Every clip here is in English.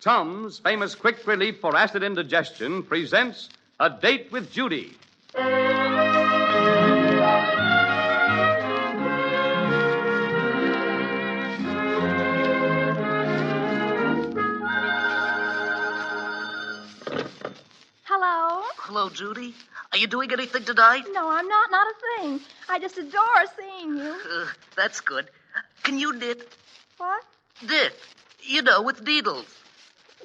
Tums, famous quick relief for acid indigestion, presents A Date with Judy. Hello? Hello, Judy. Are you doing anything tonight? No, I'm not. Not a thing. I just adore seeing you. That's good. Can you knit? What? Knit. You know, with needles.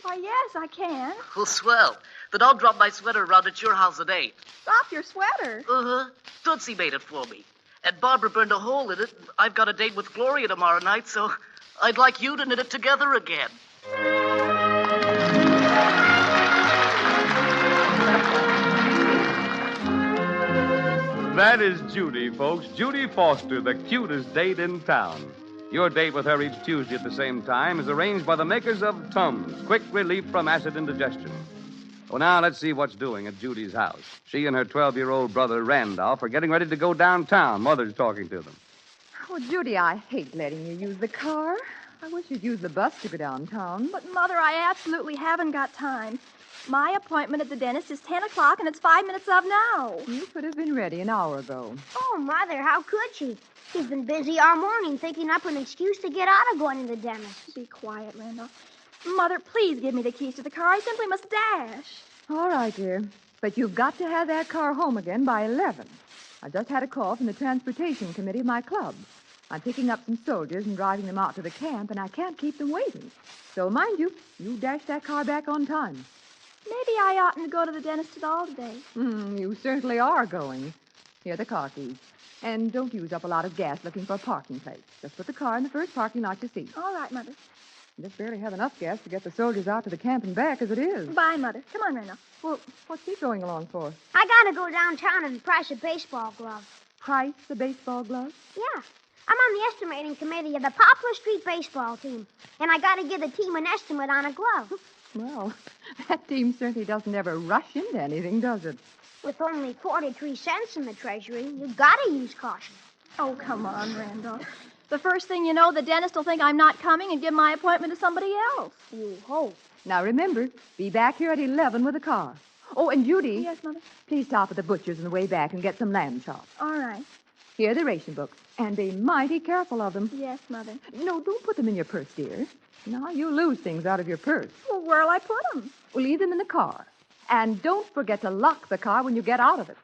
Why, yes, I can. Well, swell. Then I'll drop my sweater around at your house at 8. Drop your sweater. Uh-huh. Tootsie made it for me. And Barbara burned a hole in it. I've got a date with Gloria tomorrow night, so I'd like you to knit it together again. That is Judy, folks. Judy Foster, the cutest date in town. Your date with her each Tuesday at the same time is arranged by the makers of Tums, quick relief from acid indigestion. Well, now let's see what's doing at Judy's house. She and her 12-year-old brother, Randolph, are getting ready to go downtown. Mother's talking to them. Oh, Judy, I hate letting you use the car. I wish you'd use the bus to go downtown. But, Mother, I absolutely haven't got time. My appointment at the dentist is 10 o'clock, and it's 5 minutes of now. You could have been ready an hour ago. Oh, Mother, how could she? She's been busy all morning thinking up an excuse to get out of going to the dentist. Be quiet, Randolph. Mother, please give me the keys to the car. I simply must dash. All right, dear. But you've got to have that car home again by 11. I just had a call from the transportation committee of my club. I'm picking up some soldiers and driving them out to the camp, and I can't keep them waiting. So, mind you dash that car back on time. Maybe I oughtn't to go to the dentist at all today. You certainly are going. Here are the car keys. And don't use up a lot of gas looking for a parking place. Just put the car in the first parking lot you see. All right, Mother. You just barely have enough gas to get the soldiers out to the camp and back as it is. Bye, Mother. Come on, Randolph. Well, what's he going along for? I gotta go downtown and price a baseball glove. Price the baseball glove? Yeah. I'm on the estimating committee of the Poplar Street baseball team, and I gotta give the team an estimate on a glove. Well, that team certainly doesn't ever rush into anything, does it? With only 43 cents in the treasury, you gotta use caution. Oh, come on, Randolph. The first thing you know, the dentist will think I'm not coming and give my appointment to somebody else. You hope. Now, remember, be back here at 11 with the car. Oh, and Judy. Yes, Mother? Please stop at the butcher's on the way back and get some lamb chops. All right. Here are the ration books, and be mighty careful of them. Yes, Mother. No, don't put them in your purse, dear. Now, you lose things out of your purse. Well, where'll I put them? Well, leave them in the car. And don't forget to lock the car when you get out of it.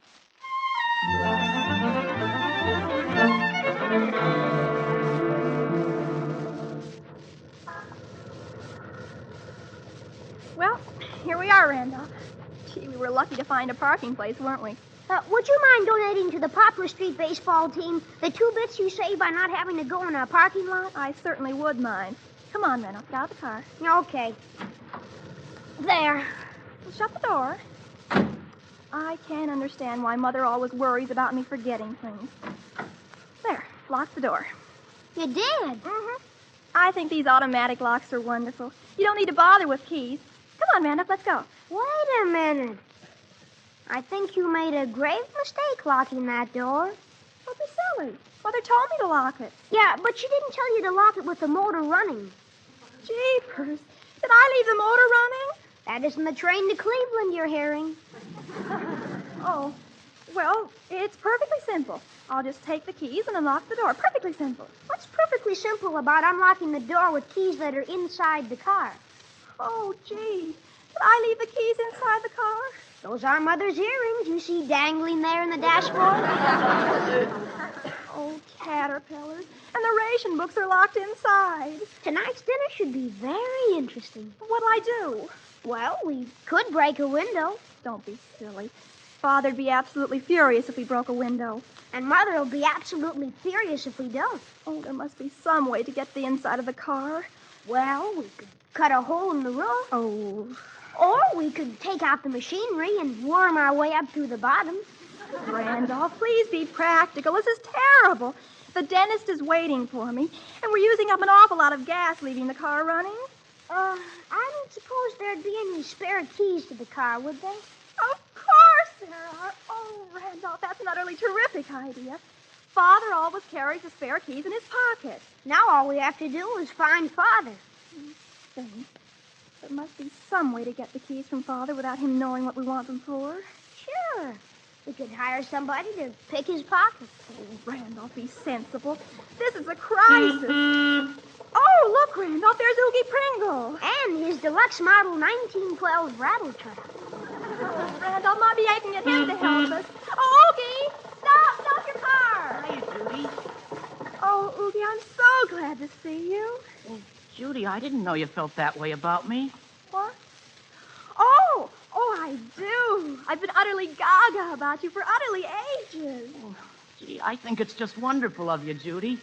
Well, here we are, Randolph. Gee, we were lucky to find a parking place, weren't we? Would you mind donating to the Poplar Street baseball team the 2 bits you save by not having to go in a parking lot? I certainly would mind. Come on, Randolph. Get out of the car. Okay. There. Shut the door. I can't understand why Mother always worries about me forgetting things. There. Lock the door. You did? Mm-hmm. I think these automatic locks are wonderful. You don't need to bother with keys. Come on, Randolph. Let's go. Wait a minute. I think you made a grave mistake locking that door. Don't be silly. Mother told me to lock it. Yeah, but she didn't tell you to lock it with the motor running. Jeepers. Did I leave the motor running? That isn't the train to Cleveland you're hearing. Oh, well, it's perfectly simple. I'll just take the keys and unlock the door. Perfectly simple. What's perfectly simple about unlocking the door with keys that are inside the car? Oh, gee. Did I leave the keys inside the car? Those are Mother's earrings you see dangling there in the dashboard. Oh, caterpillars. And the ration books are locked inside. Tonight's dinner should be very interesting. What'll I do? Well, we could break a window. Don't be silly. Father'd be absolutely furious if we broke a window. And Mother will be absolutely furious if we don't. Oh, there must be some way to get the inside of the car. Well, we could cut a hole in the roof. Oh. Or we could take out the machinery and worm our way up through the bottom. Randolph, please be practical. This is terrible. The dentist is waiting for me, and we're using up an awful lot of gas leaving the car running. I don't suppose there'd be any spare keys to the car, would there? Of course there are. Oh, Randolph, that's an utterly terrific idea. Father always carries the spare keys in his pocket. Now all we have to do is find Father. There must be some way to get the keys from Father without him knowing what we want them for. Sure. We could hire somebody to pick his pockets. Oh, Randolph, be sensible. This is a crisis. Oh, look, Randolph, there's Oogie Pringle. And his deluxe model 1912 rattle trap. Randolph might be aching at him to help us. Oh, Oogie, stop your car. Hiya, Judy. Oh, Oogie, I'm so glad to see you. Oh, Judy, I didn't know you felt that way about me. What? Oh, I do. I've been utterly gaga about you for utterly ages. Gee, I think it's just wonderful of you, Judy.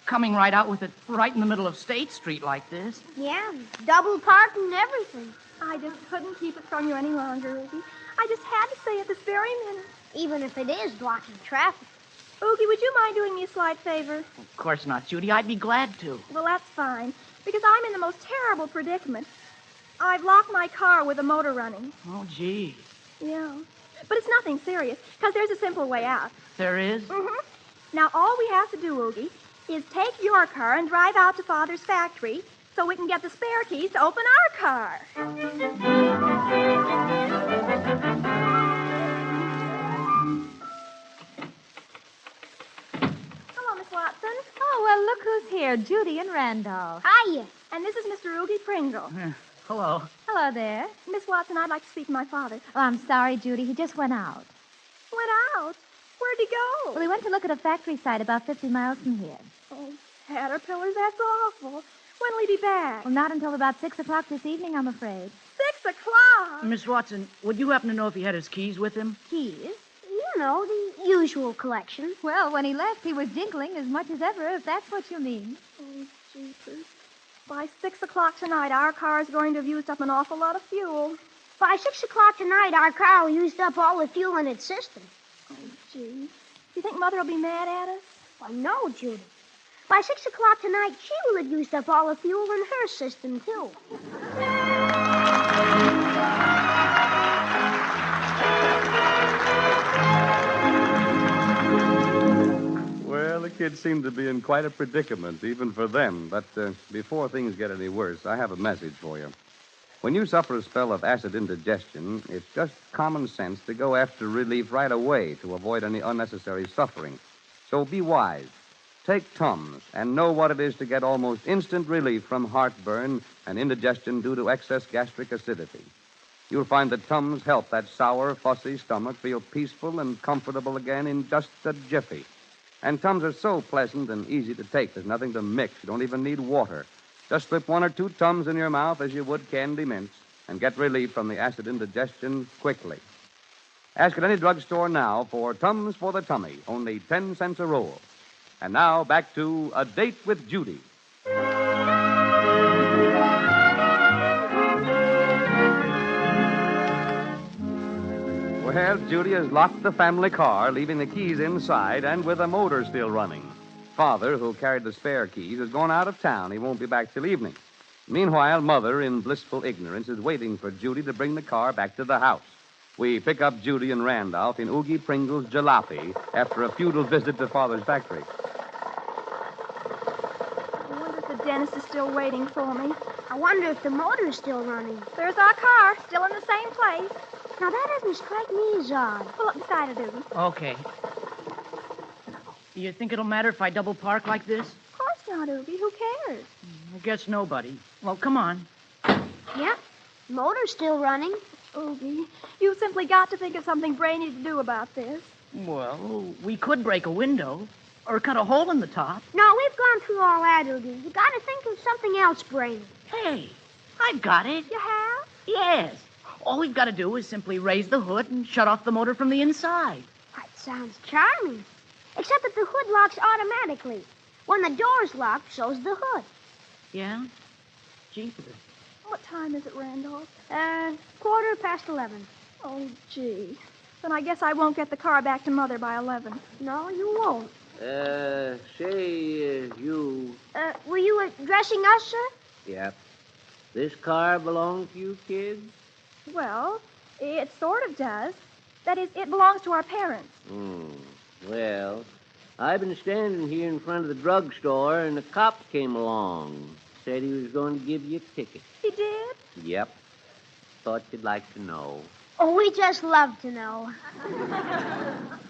Coming right out with it right in the middle of State Street like this. Yeah, double parked and everything. I just couldn't keep it from you any longer, Oogie. I just had to say it this very minute. Even if it is blocking traffic. Oogie, would you mind doing me a slight favor? Of course not, Judy. I'd be glad to. Well, that's fine, because I'm in the most terrible predicament. I've locked my car with the motor running. Oh, gee. Yeah. But it's nothing serious, because there's a simple way out. There is? Mm-hmm. Now, all we have to do, Oogie, is take your car and drive out to Father's factory so we can get the spare keys to open our car. Hello, Miss Watson. Oh, well, look who's here. Judy and Randolph. Hiya. And this is Mr. Oogie Pringle. Hello. Hello there. Miss Watson, I'd like to speak to my father. Oh, I'm sorry, Judy. He just went out. Went out? Where'd he go? Well, he went to look at a factory site about 50 miles from here. Oh, caterpillars, that's awful. When'll he be back? Well, not until about 6 o'clock this evening, I'm afraid. 6 o'clock? Miss Watson, would you happen to know if he had his keys with him? Keys? You know, the usual collection. Well, when he left, he was jingling as much as ever, if that's what you mean. Oh, jeepers. By 6 o'clock tonight, our car's going to have used up an awful lot of fuel. By 6 o'clock tonight, our car will used up all the fuel in its system. Oh, gee. You think Mother will be mad at us? Why, no, Judy. By 6 o'clock tonight, she will have used up all the fuel in her system, too. Well, the kids seem to be in quite a predicament, even for them. But before things get any worse, I have a message for you. When you suffer a spell of acid indigestion, it's just common sense to go after relief right away to avoid any unnecessary suffering. So be wise. Take Tums and know what it is to get almost instant relief from heartburn and indigestion due to excess gastric acidity. You'll find that Tums help that sour, fussy stomach feel peaceful and comfortable again in just a jiffy. And Tums are so pleasant and easy to take. There's nothing to mix. You don't even need water. Just slip 1 or 2 Tums in your mouth as you would candy mints and get relief from the acid indigestion quickly. Ask at any drugstore now for Tums for the tummy, only 10 cents a roll. And now, back to A Date with Judy. Well, Judy has locked the family car, leaving the keys inside and with the motor still running. Father, who carried the spare keys, has gone out of town. He won't be back till evening. Meanwhile, Mother, in blissful ignorance, is waiting for Judy to bring the car back to the house. We pick up Judy and Randolph in Oogie Pringle's jalopy after a futile visit to Father's factory. I wonder if the dentist is still waiting for me. I wonder if the motor's still running. There's our car, still in the same place. Now, that doesn't strike me as odd. Pull up beside it, Oogie. Okay. You think it'll matter if I double park like this? Of course not, Oogie. Who cares? I guess nobody. Well, come on. Yep, motor's still running. Oogie, you've simply got to think of something brainy to do about this. Well, we could break a window or cut a hole in the top. No, we've gone through all that, Oogie. You got to think of something else brainy. Hey, I've got it. You have? Yes. All we've got to do is simply raise the hood and shut off the motor from the inside. That sounds charming. Except that the hood locks automatically. When the door's locked, so's the hood. Yeah? Jeepers. What time is it, Randolph? 11:15. Oh, gee. Then I guess I won't get the car back to Mother by 11. No, you won't. You. Were you addressing us, sir? Yep. This car belongs to you kids? Well, it sort of does. That is, it belongs to our parents. Well, I've been standing here in front of the drugstore, and a cop came along. said he was going to give you a ticket. He did? Yep. Thought you'd like to know. Oh, we just love to know.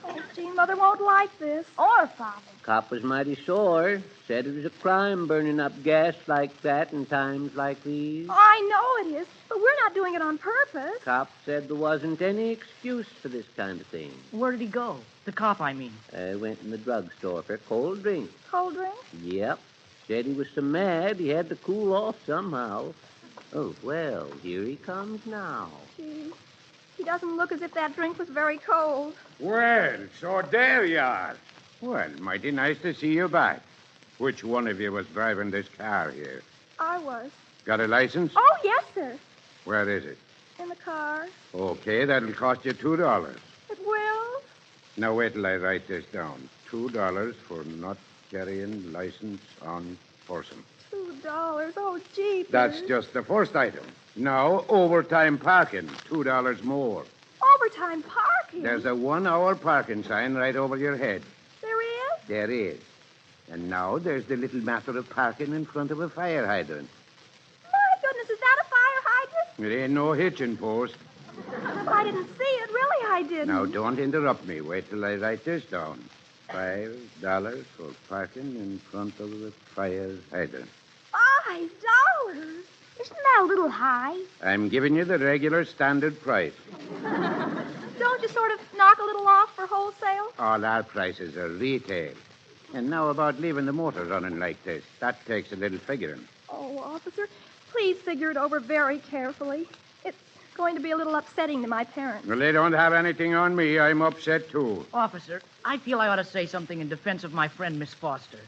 Oh, Gene, Mother won't like this. Or Father. Cop was mighty sore. Said it was a crime burning up gas like that in times like these. Oh, I know it is, but we're not doing it on purpose. Cop said there wasn't any excuse for this kind of thing. Where did he go? The cop, I mean. I went in the drugstore for a cold drink. Cold drink? Yep. Said he was so mad he had to cool off somehow. Oh, well, here he comes now. Gee, he doesn't look as if that drink was very cold. Well, so there you are. Well, mighty nice to see you back. Which one of you was driving this car here? I was. Got a license? Oh, yes, sir. Where is it? In the car. Okay, that'll cost you $2. It will? Now, wait till I write this down. $2 for not carrying license on person. $2. Oh, jeepers. That's just the first item. Now, overtime parking, $2 more. Overtime parking? There's a 1 hour parking sign right over your head. There is? There is. And now there's the little matter of parking in front of a fire hydrant. My goodness, is that a fire hydrant? It ain't no hitching post. I didn't see it. Really, I didn't. Now, don't interrupt me. Wait till I write this down. $5 for parking in front of the fire hydrant. $5? Isn't that a little high? I'm giving you the regular standard price. Don't you sort of knock a little off for wholesale? All our prices are retail. And now about leaving the motor running like this. That takes a little figuring. Oh, officer, please figure it over very carefully. It's going to be a little upsetting to my parents. Well, they don't have anything on me. I'm upset, too. Officer, I feel I ought to say something in defense of my friend, Miss Foster.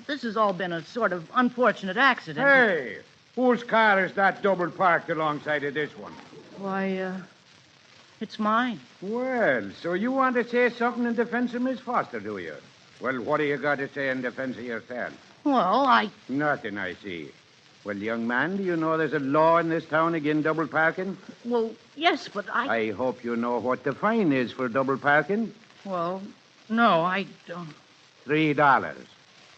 This has all been a sort of unfortunate accident. Hey, whose car is that double parked alongside of this one? Why, it's mine. Well, so you want to say something in defense of Miss Foster, do you? Well, what do you got to say in defense of yourself? Well, Nothing, I see. Well, young man, do you know there's a law in this town against double parking? Well, yes, but I hope you know what the fine is for double parking. Well, no, I don't. $3.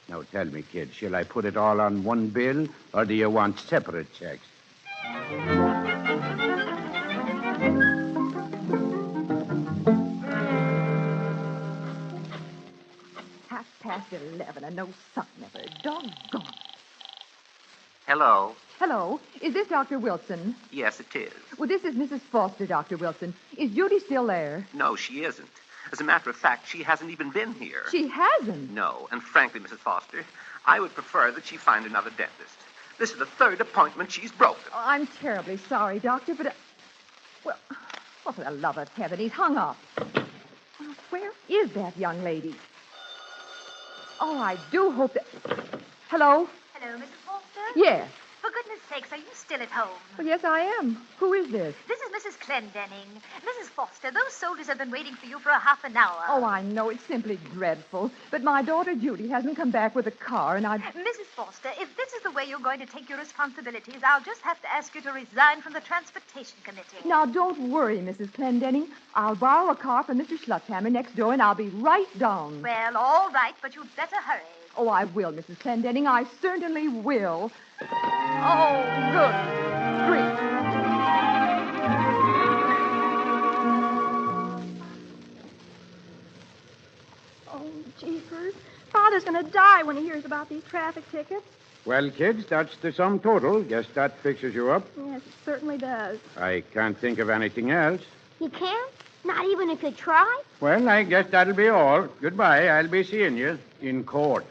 Now, tell me, kid, shall I put it all on one bill, or do you want separate checks? 11 and no sign of her. Doggone. Hello. Hello. Is this Dr. Wilson? Yes, it is. Well, this is Mrs. Foster, Dr. Wilson. Is Judy still there? No, she isn't. As a matter of fact, she hasn't even been here. She hasn't? No, and frankly, Mrs. Foster, I would prefer that she find another dentist. This is the third appointment she's broken. Oh, I'm terribly sorry, Doctor, but... Well, for the love of heaven, he's hung up. Well, where is that young lady? Oh, I do hope that... Hello? Hello, Mrs. Foster? Yes. For goodness sakes, are you still at home? Well, yes, I am. Who is this? This is Mrs. Clendenning. Mrs. Foster, those soldiers have been waiting for you for a half an hour. Oh, I know. It's simply dreadful. But my daughter Judy hasn't come back with a car, and I... Mrs. Foster, if this is the way you're going to take your responsibilities, I'll just have to ask you to resign from the Transportation Committee. Now, don't worry, Mrs. Clendenning. I'll borrow a car from Mr. Schlutzhammer next door, and I'll be right down. Well, all right, but you'd better hurry. Oh, I will, Mrs. Clendenning. I certainly will. Oh, good grief. Oh, jeepers. Father's going to die when he hears about these traffic tickets. Well, kids, that's the sum total. Guess that fixes you up. Yes, it certainly does. I can't think of anything else. You can't? Not even if you try? Well, I guess that'll be all. Goodbye. I'll be seeing you in court.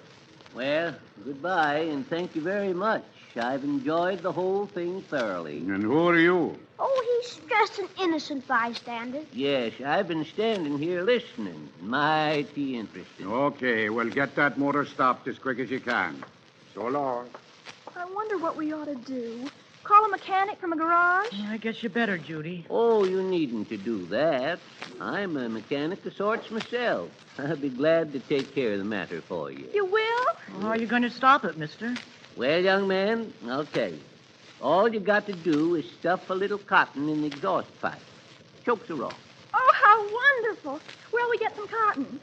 Well, goodbye, and thank you very much. I've enjoyed the whole thing thoroughly. And who are you? Oh, he's just an innocent bystander. Yes, I've been standing here listening. Mighty interesting. Okay, well, get that motor stopped as quick as you can. So long. I wonder what we ought to do. Call a mechanic from a garage? I guess you better, Judy. Oh, you needn't to do that. I'm a mechanic of sorts myself. I'll be glad to take care of the matter for you. You will? How are you going to stop it, mister? Well, young man, I'll tell you. All you got to do is stuff a little cotton in the exhaust pipe. Chokes her off. Oh, how How wonderful. Where'll we get some cotton?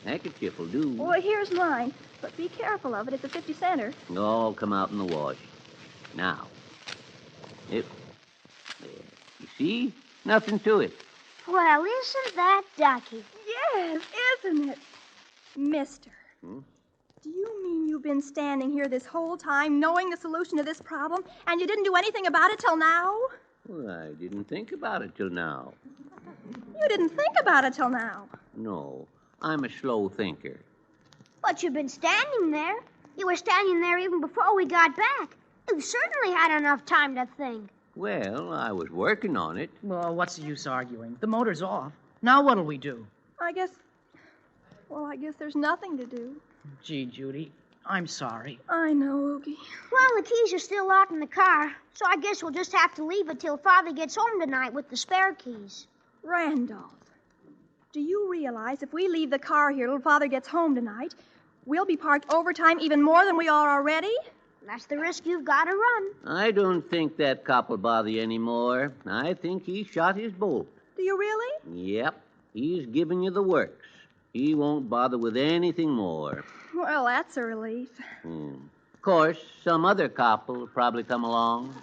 Handkerchief will do. Well, here's mine. But be careful of it. It's a 50-center. All come out in the wash. Now. There. You see? Nothing to it. Well, isn't that ducky? Yes, isn't it? Mister, do you mean you've been standing here this whole time knowing the solution to this problem, and you didn't do anything about it till now? Well, I didn't think about it till now. You didn't think about it till now. No, I'm a slow thinker. But you've been standing there. You were standing there even before we got back. You certainly had enough time to think. Well, I was working on it. Well, what's the use arguing? The motor's off. Now what'll we do? I guess there's nothing to do. Gee, Judy, I'm sorry. I know, Oogie. Well, the keys are still locked in the car, so I guess we'll just have to leave it till Father gets home tonight with the spare keys. Randolph, do you realize if we leave the car here till Father gets home tonight, we'll be parked overtime even more than we are already? That's the risk you've got to run. I don't think that cop will bother you anymore. I think he shot his bolt. Do you really? Yep. He's giving you the works. He won't bother with anything more. Well, that's a relief. Of course, some other cop will probably come along.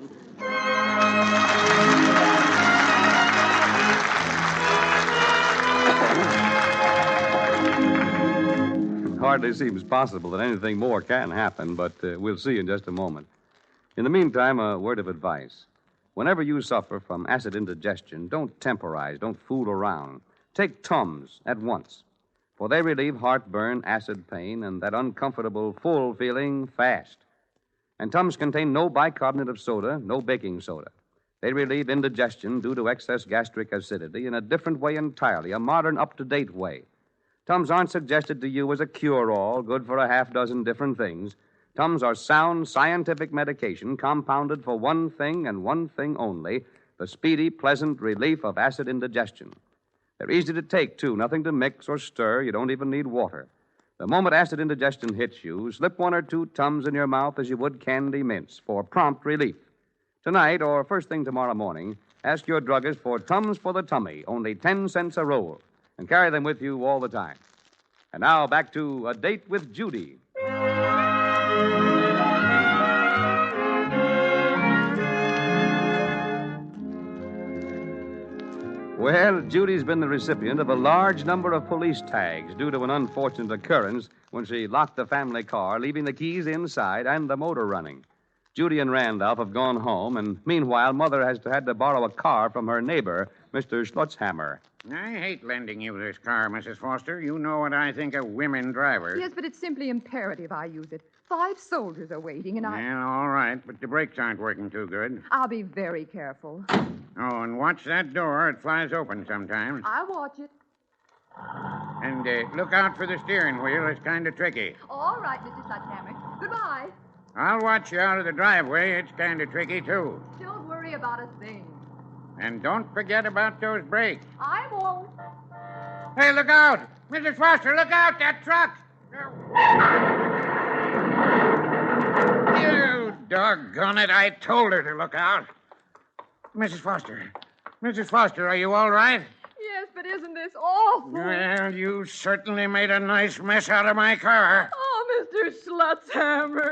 Hardly seems possible that anything more can happen, but we'll see in just a moment. In the meantime, a word of advice. Whenever you suffer from acid indigestion, don't temporize, don't fool around. Take Tums at once, for they relieve heartburn, acid pain, and that uncomfortable, full feeling fast. And Tums contain no bicarbonate of soda, no baking soda. They relieve indigestion due to excess gastric acidity in a different way entirely, a modern, up-to-date way. Tums aren't suggested to you as a cure-all, good for a half-dozen different things. Tums are sound, scientific medication compounded for one thing and one thing only, the speedy, pleasant relief of acid indigestion. They're easy to take, too, nothing to mix or stir. You don't even need water. The moment acid indigestion hits you, slip one or two Tums in your mouth as you would candy mints for prompt relief. Tonight, or first thing tomorrow morning, ask your druggist for Tums for the tummy, only 10 cents a roll, and carry them with you all the time. And now, back to A Date with Judy. Well, Judy's been the recipient of a large number of police tags due to an unfortunate occurrence when she locked the family car, leaving the keys inside and the motor running. Judy and Randolph have gone home, and meanwhile, Mother has had to borrow a car from her neighbor, Mr. Schlutzhammer. I hate lending you this car, Mrs. Foster. You know what I think of women drivers. Yes, but it's simply imperative I use it. 5 soldiers are waiting, and Well, all right, but the brakes aren't working too good. I'll be very careful. Oh, and watch that door. It flies open sometimes. I'll watch it. And look out for the steering wheel. It's kind of tricky. All right, Mrs. Sledgehammer. Goodbye. I'll watch you out of the driveway. It's kind of tricky, too. Don't worry about a thing. And don't forget about those brakes. I won't. Hey, look out! Mrs. Foster, look out! That truck! You doggone it. I told her to look out. Mrs. Foster, are you all right? Yes, but isn't this awful? Well, you certainly made a nice mess out of my car. Oh, Mr. Schlutzhammer.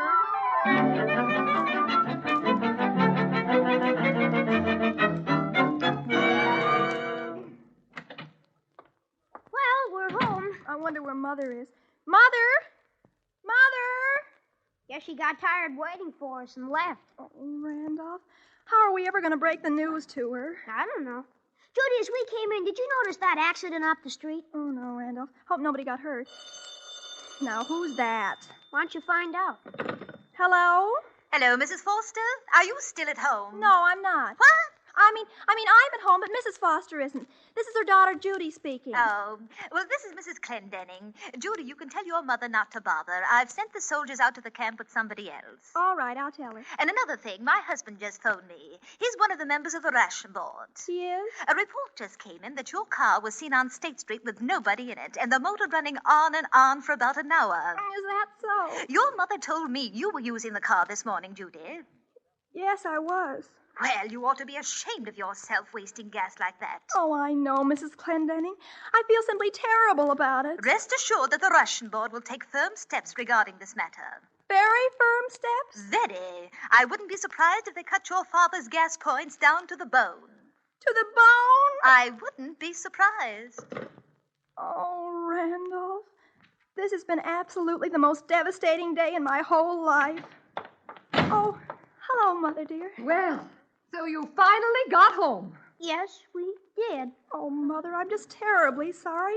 Well, we're home. I wonder where Mother is. Mother! Mother! Guess she got tired waiting for us and left. Oh, Randolph, how are we ever going to break the news to her? I don't know. Judy, as we came in, did you notice that accident up the street? Oh, no, Randolph. Hope nobody got hurt. Now, who's that? Why don't you find out? Hello? Hello, Mrs. Foster. Are you still at home? No, I'm not. What? I mean, I'm at home, but Mrs. Foster isn't. This is her daughter, Judy, speaking. Oh, well, this is Mrs. Clendenning. Judy, you can tell your mother not to bother. I've sent the soldiers out to the camp with somebody else. All right, I'll tell her. And another thing, my husband just phoned me. He's one of the members of the ration board. She is? A report just came in that your car was seen on State Street with nobody in it, and the motor running on and on for about an hour. Is that so? Your mother told me you were using the car this morning, Judy. Yes, I was. Well, you ought to be ashamed of yourself wasting gas like that. Oh, I know, Mrs. Clendenning. I feel simply terrible about it. Rest assured that the Russian board will take firm steps regarding this matter. Very firm steps? Very. I wouldn't be surprised if they cut your father's gas points down to the bone. To the bone? I wouldn't be surprised. Oh, Randolph, this has been absolutely the most devastating day in my whole life. Oh, hello, Mother dear. Well, so you finally got home. Yes, we did. Oh, Mother, I'm just terribly sorry.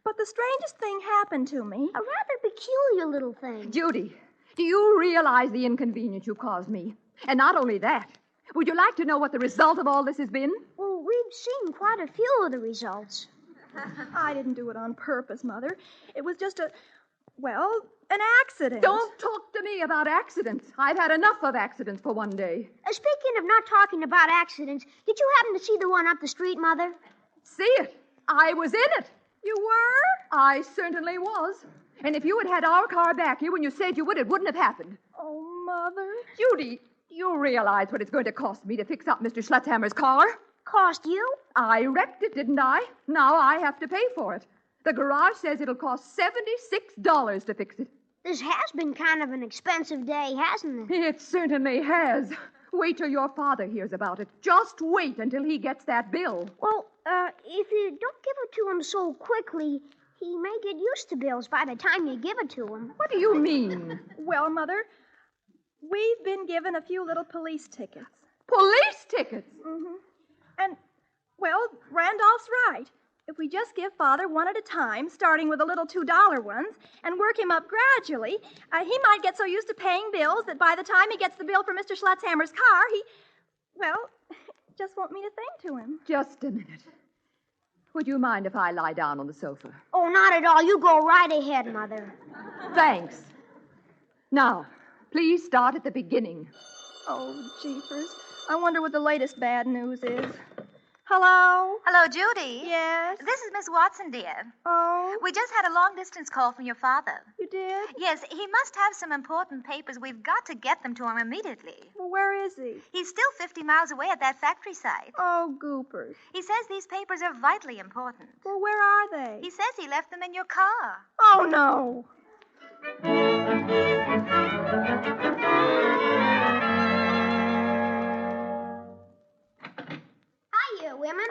But the strangest thing happened to me. A rather peculiar little thing. Judy, do you realize the inconvenience you caused me? And not only that, would you like to know what the result of all this has been? Well, we've seen quite a few of the results. I didn't do it on purpose, Mother. It was just an accident. Don't talk to me about accidents. I've had enough of accidents for one day. Speaking of not talking about accidents, did you happen to see the one up the street, Mother? See it? I was in it. You were? I certainly was. And if you had had our car back here when you said you would, it wouldn't have happened. Oh, Mother. Judy, you realize what it's going to cost me to fix up Mr. Schletzhammer's car? Cost you? I wrecked it, didn't I? Now I have to pay for it. The garage says it'll cost $76 to fix it. This has been kind of an expensive day, hasn't it? It certainly has. Wait till your father hears about it. Just wait until he gets that bill. Well, if you don't give it to him so quickly, he may get used to bills by the time you give it to him. What do you mean? Well, Mother, we've been given a few little police tickets. Police tickets? Mm-hmm. And, well, Randolph's right. If we just give Father one at a time, starting with the little $2 ones, and work him up gradually, he might get so used to paying bills that by the time he gets the bill for Mr. Schletzhammer's car, just won't mean a thing to him. Just a minute. Would you mind if I lie down on the sofa? Oh, not at all. You go right ahead, Mother. Thanks. Now, please start at the beginning. Oh, jeepers. I wonder what the latest bad news is. Hello? Hello, Judy. Yes? This is Miss Watson, dear. Oh? We just had a long-distance call from your father. You did? Yes, he must have some important papers. We've got to get them to him immediately. Well, where is he? He's still 50 miles away at that factory site. Oh, goopers. He says these papers are vitally important. Well, where are they? He says he left them in your car. Oh, no. Hiya, women.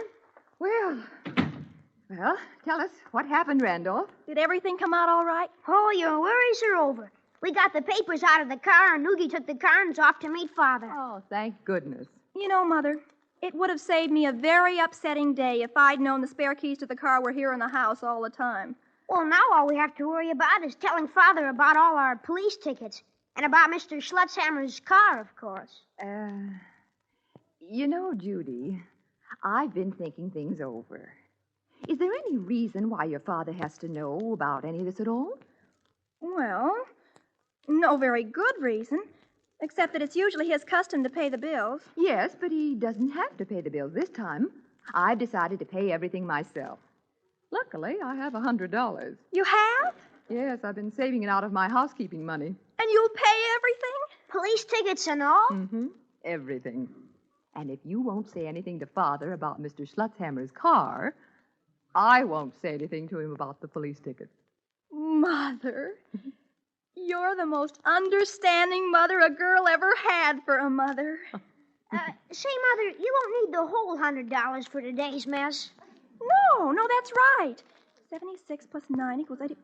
Well, tell us, what happened, Randolph? Did everything come out all right? Oh, your worries are over. We got the papers out of the car, and Noogie took the car and was off to meet Father. Oh, thank goodness. You know, Mother, it would have saved me a very upsetting day if I'd known the spare keys to the car were here in the house all the time. Well, now all we have to worry about is telling Father about all our police tickets. And about Mr. Schletzhammer's car, of course. You know, Judy, I've been thinking things over. Is there any reason why your father has to know about any of this at all? Well, no very good reason, except that it's usually his custom to pay the bills. Yes, but he doesn't have to pay the bills this time. I've decided to pay everything myself. Luckily, I have $100. You have? Yes, I've been saving it out of my housekeeping money. And you'll pay everything? Police tickets and all? Mm-hmm. Everything. And if you won't say anything to Father about Mr. Schletzhammer's car, I won't say anything to him about the police tickets. Mother, you're the most understanding mother a girl ever had for a mother. Say, Mother, you won't need the whole $100 for today's mess. No, that's right. 76 plus 9 equals 80.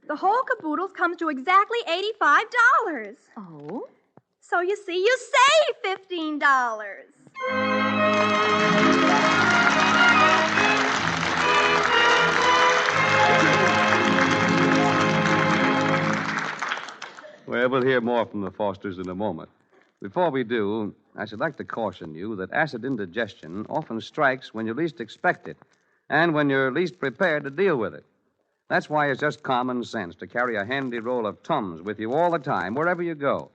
The whole caboodle comes to exactly $85. Oh? So you see, you save $15. Well, we'll hear more from the Fosters in a moment. Before we do, I should like to caution you that acid indigestion often strikes when you least expect it and when you're least prepared to deal with it. That's why it's just common sense to carry a handy roll of Tums with you all the time, wherever you go.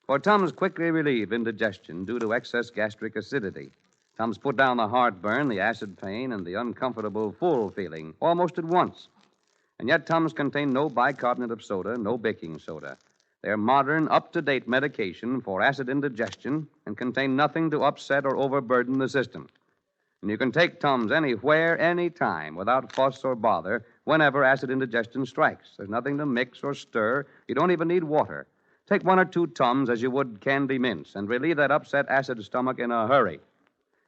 For Tums quickly relieve indigestion due to excess gastric acidity. Tums put down the heartburn, the acid pain, and the uncomfortable full feeling almost at once. And yet Tums contain no bicarbonate of soda, no baking soda. They're modern, up-to-date medication for acid indigestion and contain nothing to upset or overburden the system. And you can take Tums anywhere, anytime, without fuss or bother, whenever acid indigestion strikes. There's nothing to mix or stir. You don't even need water. Take 1 or 2 Tums as you would candy mints and relieve that upset acid stomach in a hurry.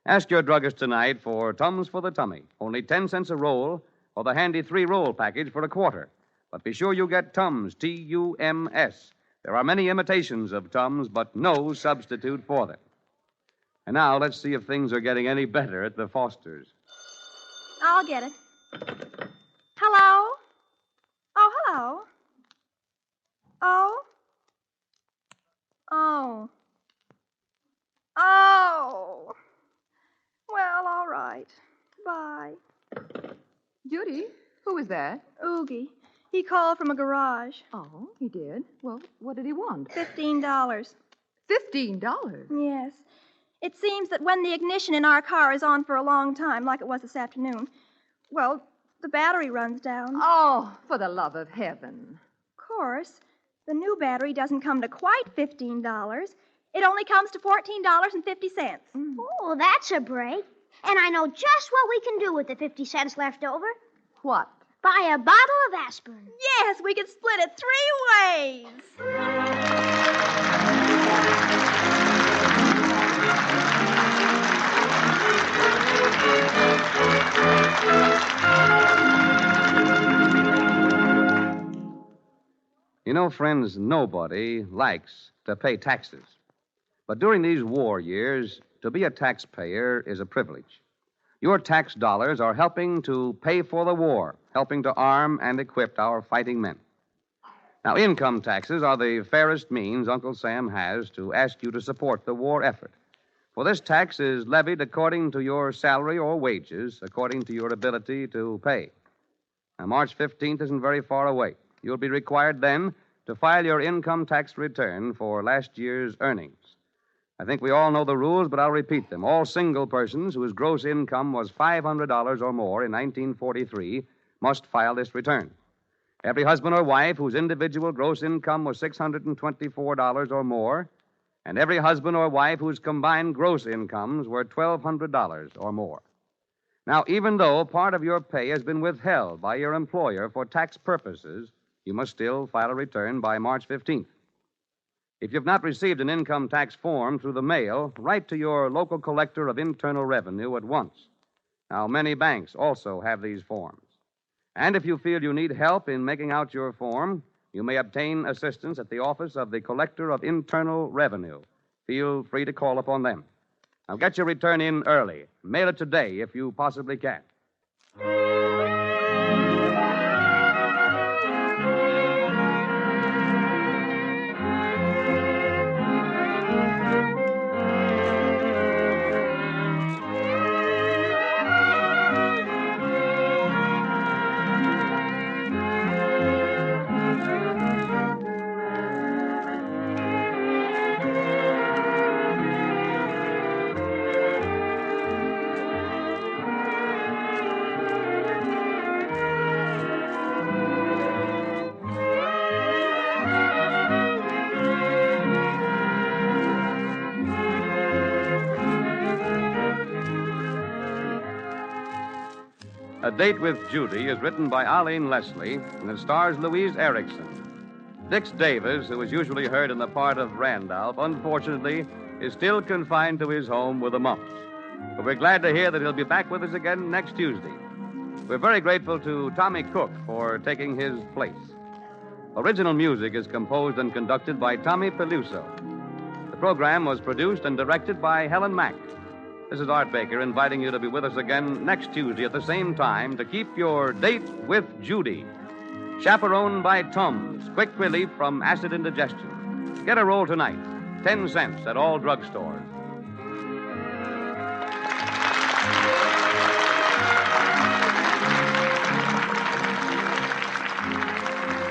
Ask your druggist tonight for Tums for the tummy, only 10 cents a roll, or the handy 3-roll package for $0.25. But be sure you get Tums, Tums. There are many imitations of Tums, but no substitute for them. And now let's see if things are getting any better at the Fosters. I'll get it. Hello? Oh, hello. Oh? Oh. Oh. Well, all right. Bye. Judy, who was that? Oogie. He called from a garage. Oh, he did? Well, what did he want? $15. $15? Yes. It seems that when the ignition in our car is on for a long time, like it was this afternoon, well, the battery runs down. Oh, for the love of heaven. Of course, the new battery doesn't come to quite $15. It only comes to $14.50. Oh, that's a break. And I know just what we can do with the 50 cents left over. What? Buy a bottle of aspirin. Yes, we can split it 3 ways. You know, friends, nobody likes to pay taxes. But during these war years, to be a taxpayer is a privilege. Your tax dollars are helping to pay for the war, helping to arm and equip our fighting men. Now, income taxes are the fairest means Uncle Sam has to ask you to support the war effort. For this tax is levied according to your salary or wages, according to your ability to pay. Now, March 15th isn't very far away. You'll be required then to file your income tax return for last year's earnings. I think we all know the rules, but I'll repeat them. All single persons whose gross income was $500 or more in 1943 must file this return. Every husband or wife whose individual gross income was $624 or more, and every husband or wife whose combined gross incomes were $1,200 or more. Now, even though part of your pay has been withheld by your employer for tax purposes, you must still file a return by March 15th. If you've not received an income tax form through the mail, write to your local collector of internal revenue at once. Now, many banks also have these forms. And if you feel you need help in making out your form, you may obtain assistance at the office of the Collector of Internal Revenue. Feel free to call upon them. Now, get your return in early. Mail it today if you possibly can. A Date with Judy is written by Arlene Leslie and it stars Louise Erickson. Dix Davis, who is usually heard in the part of Randolph, unfortunately is still confined to his home with the mumps. But we're glad to hear that he'll be back with us again next Tuesday. We're very grateful to Tommy Cook for taking his place. Original music is composed and conducted by Tommy Peluso. The program was produced and directed by Helen Mack. This is Art Baker inviting you to be with us again next Tuesday at the same time to keep your Date with Judy. Chaperoned by Tums, quick relief from acid indigestion. Get a roll tonight, 10 cents at all drugstores.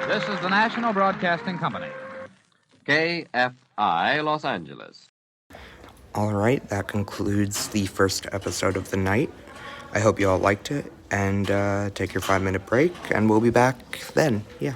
This is the National Broadcasting Company. KFI, Los Angeles. All right, that concludes the first episode of the night. I hope you all liked it, and take your 5-minute break, and we'll be back then. Yeah.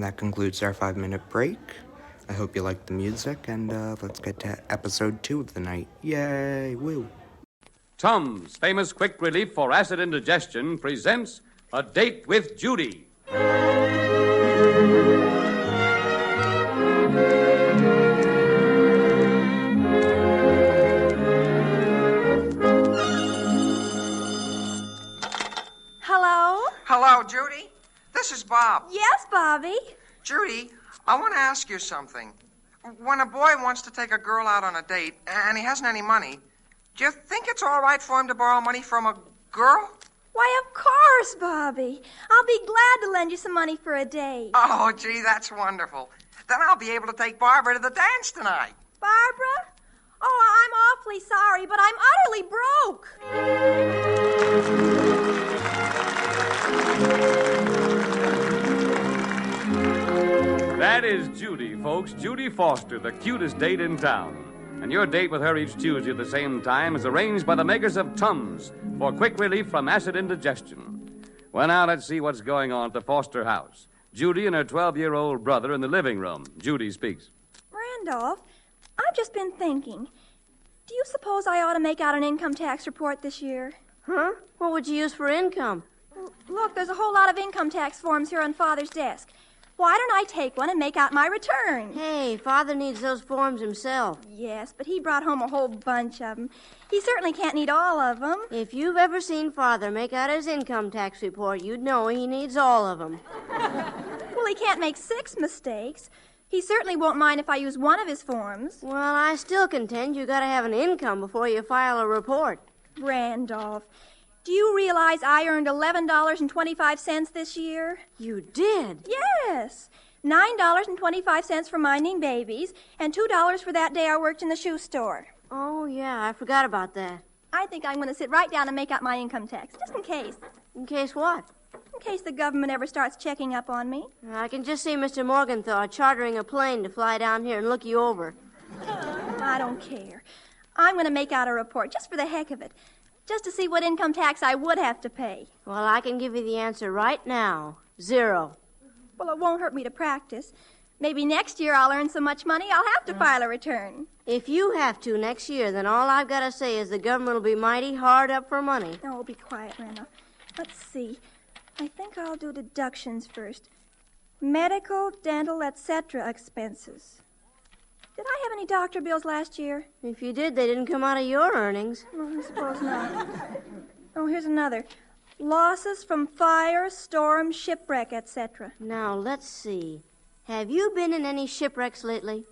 that concludes our 5-minute break. I hope you liked the music, and let's get to episode 2 of the night. Yay, woo. Tums, famous quick relief for acid indigestion, presents A Date with Judy. Hello? Hello, Judy. This is Bob. Yes, Bobby. Judy, I want to ask you something. When a boy wants to take a girl out on a date and he hasn't any money, do you think it's all right for him to borrow money from a girl? Why, of course, Bobby. I'll be glad to lend you some money for a date. Oh, gee, that's wonderful. Then I'll be able to take Barbara to the dance tonight. Barbara? Oh, I'm awfully sorry, but I'm utterly broke. That is Judy, folks. Judy Foster, the cutest date in town. And your date with her each Tuesday at the same time is arranged by the makers of Tums for quick relief from acid indigestion. Well, now let's see what's going on at the Foster house. Judy and her 12-year-old brother in the living room. Judy speaks. Randolph, I've just been thinking. Do you suppose I ought to make out an income tax report this year? Huh? What would you use for income? Look, there's a whole lot of income tax forms here on Father's desk. Why don't I take one and make out my return? Hey, Father needs those forms himself. Yes, but he brought home a whole bunch of them. He certainly can't need all of them. If you've ever seen Father make out his income tax report, you'd know he needs all of them. Well, he can't make 6 mistakes. He certainly won't mind if I use one of his forms. Well, I still contend you gotta have an income before you file a report. Randolph, do you realize I earned $11.25 this year? You did? Yes. $9.25 for minding babies, and $2 for that day I worked in the shoe store. Oh, yeah, I forgot about that. I think I'm going to sit right down and make out my income tax, just in case. In case what? In case the government ever starts checking up on me. I can just see Mr. Morgenthau chartering a plane to fly down here and look you over. I don't care. I'm going to make out a report just for the heck of it. Just to see what income tax I would have to pay. Well, I can give you the answer right now. 0. Well, it won't hurt me to practice. Maybe next year I'll earn so much money I'll have to file a return. If you have to next year, then all I've got to say is the government will be mighty hard up for money. Oh, be quiet, Randall. Let's see. I think I'll do deductions first. Medical, dental, etc. expenses. Did I have any doctor bills last year? If you did, they didn't come out of your earnings. No, I suppose not. Oh, here's another. Losses from fire, storm, shipwreck, etc. Now, let's see. Have you been in any shipwrecks lately?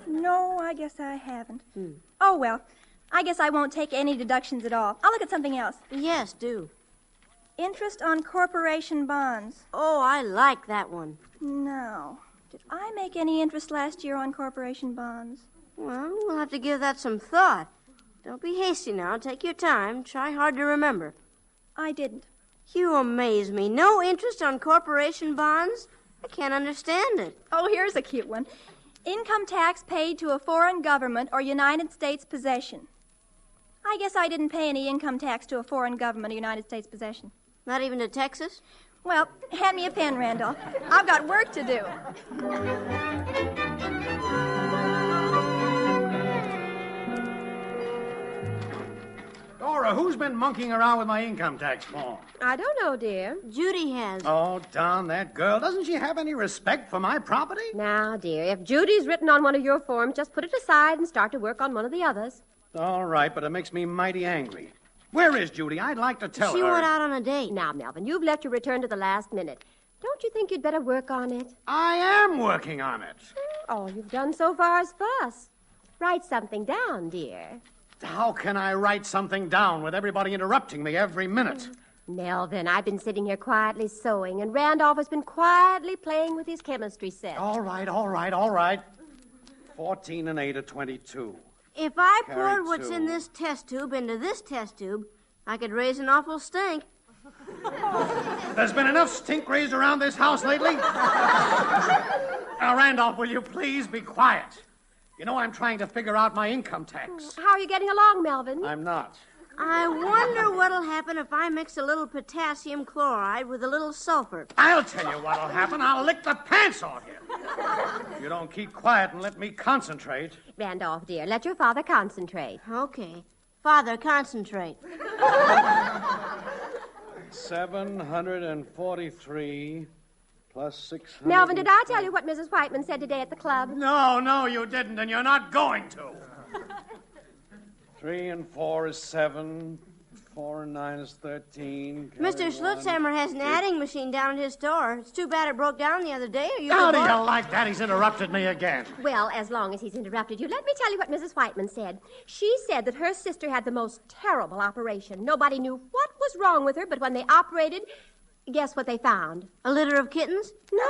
No, I guess I haven't. Oh, well, I guess I won't take any deductions at all. I'll look at something else. Yes, do. Interest on corporation bonds. Oh, I like that one. No. Did I make any interest last year on corporation bonds? Well, we'll have to give that some thought. Don't be hasty now. Take your time. Try hard to remember. I didn't. You amaze me. No interest on corporation bonds? I can't understand it. Oh, here's a cute one. Income tax paid to a foreign government or United States possession. I guess I didn't pay any income tax to a foreign government or United States possession. Not even to Texas? Well, hand me a pen, Randolph. I've got work to do. Dora, who's been monkeying around with my income tax form? I don't know, dear. Judy has. Oh, darn that girl. Doesn't she have any respect for my property? Now, dear, if Judy's written on one of your forms, just put it aside and start to work on one of the others. All right, but it makes me mighty angry. Where is Judy? I'd like to tell her. She went out on a date. Now, Melvin, you've left your return to the last minute. Don't you think you'd better work on it? I am working on it. All you've done so far is fuss. Write something down, dear. How can I write something down with everybody interrupting me every minute? Melvin, I've been sitting here quietly sewing, and Randolph has been quietly playing with his chemistry set. All right. 14 and 8 are 22. If I Carry poured what's 2. in this test tube into this test tube, I could raise an awful stink. There's been enough stink raised around this house lately. Now, Randolph, will you please be quiet? You know I'm trying to figure out my income tax. How are you getting along, Melvin? I'm not. I wonder what'll happen if I mix a little potassium chloride with a little sulfur. I'll tell you what'll happen. I'll lick the pants off you. If you don't keep quiet and let me concentrate. Randolph, dear, let your father concentrate. Okay. Father, concentrate. 743 plus 600. Melvin, did I tell you what Mrs. Whiteman said today at the club? No, you didn't, and you're not going to. 3 and 4 is 7. 4 and 9 is 13. Mr. Schlutzhammer has an adding machine down at his store. It's too bad it broke down the other day. How do you like that? He's interrupted me again. Well, as long as he's interrupted you, let me tell you what Mrs. Whiteman said. She said that her sister had the most terrible operation. Nobody knew what was wrong with her, but when they operated, guess what they found? A litter of kittens? No.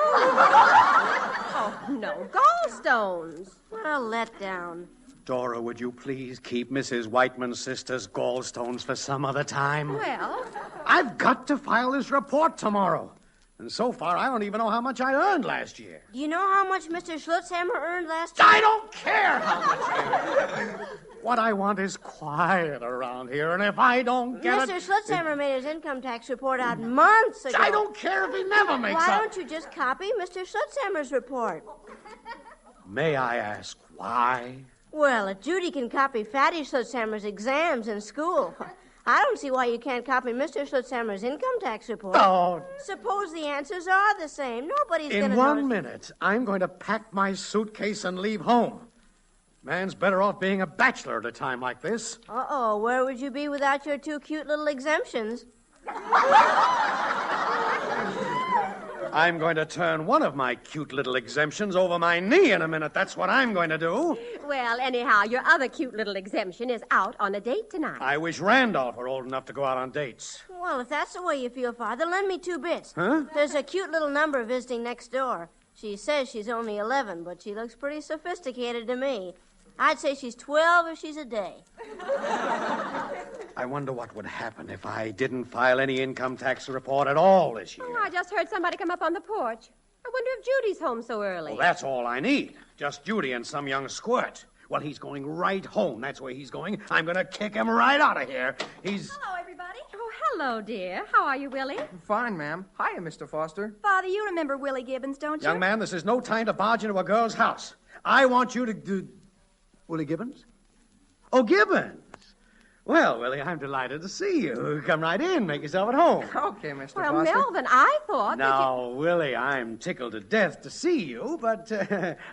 Oh, no. Gallstones. What a letdown. Dora, would you please keep Mrs. Whiteman's sister's gallstones for some other time? Well, I've got to file this report tomorrow. And so far, I don't even know how much I earned last year. Do you know how much Mr. Schlutzhammer earned last year? I don't care how much I earned. What I want is quiet around here, and if I don't get Mr. Schlutzhammer made his income tax report out months ago. I don't care if he never makes Why up. don't you just copy Mr. Schlutzhammer's report? May I ask why? Well, if Judy can copy Fatty Schlutzhammer's exams in school, I don't see why you can't copy Mr. Schlutzhammer's income tax report. Oh. Suppose the answers are the same. Nobody's going to In notice. 1 minute, I'm going to pack my suitcase and leave home. Man's better off being a bachelor at a time like this. Uh-oh, where would you be without your 2 cute little exemptions? I'm going to turn one of my cute little exemptions over my knee in a minute. That's what I'm going to do. well, anyhow, your other cute little exemption is out on a date tonight. I wish Randolph were old enough to go out on dates. Well, if that's the way you feel, Father, lend me 2 bits. Huh? There's a cute little number visiting next door. She says she's only 11, but she looks pretty sophisticated to me. I'd say she's 12 if she's a day. I wonder what would happen if I didn't file any income tax report at all this year. Oh, I just heard somebody come up on the porch. I wonder if Judy's home so early. Well, that's all I need. Just Judy and some young squirt. Well, he's going right home. That's where he's going. I'm going to kick him right out of here. Hello, everybody. Oh, hello, dear. How are you, Willie? Fine, ma'am. Hiya, Mr. Foster. Father, you remember Willie Gibbons, don't you? Young man, this is no time to barge into a girl's house. I want you to do... Willie Gibbons? Oh, Gibbons. Well, Willie, I'm delighted to see you. Come right in. Make yourself at home. Okay, Mr. Well, Foster. Melvin, I thought Now, Willie, I'm tickled to death to see you, but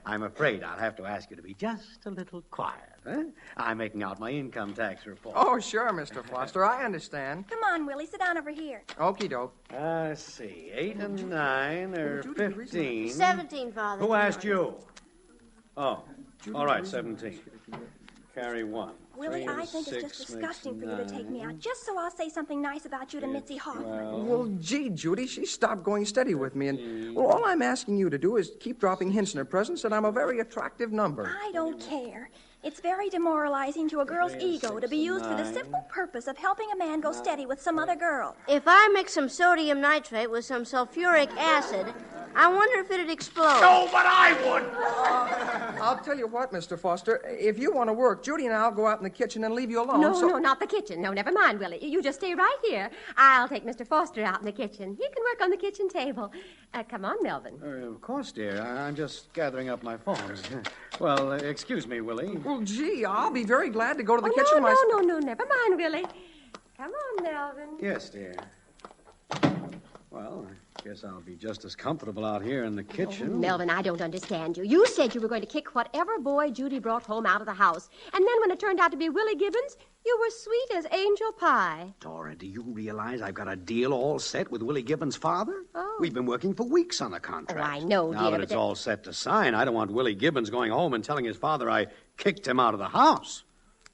I'm afraid I'll have to ask you to be just a little quiet. Huh? I'm making out my income tax report. Oh, sure, Mr. Foster. I understand. Come on, Willie. Sit down over here. Okie doke. Let's see. 8 and 9 are 15. 17, Father. Who asked you? Oh, all right, 17. Carry 1. Willie, 3 I and think it's 6 just disgusting for you to makes take me 9. out, just so I'll say something nice about you to Mitzi Hoffman. Well, gee, Judy, she stopped going steady with me, and well, all I'm asking you to do is keep dropping hints in her presence that I'm a very attractive number. I don't care. It's very demoralizing to a girl's ego to be used for the simple purpose of helping a man go steady with some other girl. If I mix some sodium nitrate with some sulfuric acid, I wonder if it'd explode. No, but I would! I'll tell you what, Mr. Foster. If you want to work, Judy and I'll go out in the kitchen and leave you alone. No, not the kitchen. No, never mind, Willie. You just stay right here. I'll take Mr. Foster out in the kitchen. He can work on the kitchen table. Come on, Melvin. Of course, dear. I'm just gathering up my phones. Well, excuse me, Willie. Well, gee, I'll be very glad to go to the kitchen myself. No, never mind, Willie. Come on, Melvin. Yes, dear. Well, I guess I'll be just as comfortable out here in the kitchen. Melvin, I don't understand you. You said you were going to kick whatever boy Judy brought home out of the house. And then when it turned out to be Willie Gibbons, you were sweet as angel pie. Dora, do you realize I've got a deal all set with Willie Gibbons' father? Oh. We've been working for weeks on the contract. Oh, I know, Now dear, that but it's all set to sign, I don't want Willie Gibbons going home and telling his father I kicked him out of the house.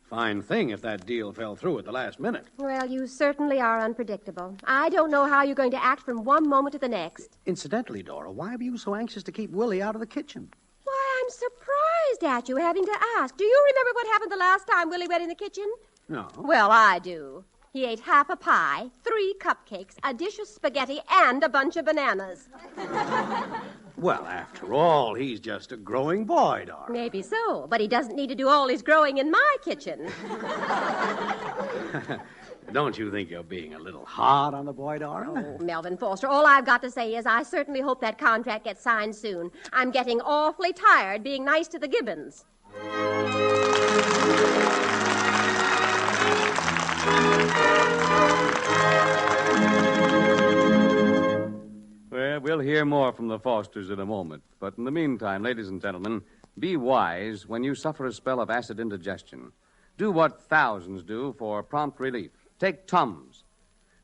Fine thing if that deal fell through at the last minute. Well, you certainly are unpredictable. I don't know how you're going to act from one moment to the next. Incidentally, Dora, why were you so anxious to keep Willie out of the kitchen? Why, I'm surprised at you having to ask. Do you remember what happened the last time Willie went in the kitchen? No. Well, I do. He ate half a pie, 3 cupcakes, a dish of spaghetti, and a bunch of bananas. Well, after all, he's just a growing boy, Dora. Maybe so, but he doesn't need to do all his growing in my kitchen. Don't you think you're being a little hard on the boy, Dora? Oh, Melvin Foster, all I've got to say is I certainly hope that contract gets signed soon. I'm getting awfully tired being nice to the Gibbons. Well, we'll hear more from the Fosters in a moment. But in the meantime, ladies and gentlemen, be wise when you suffer a spell of acid indigestion. Do what thousands do for prompt relief. Take Tums.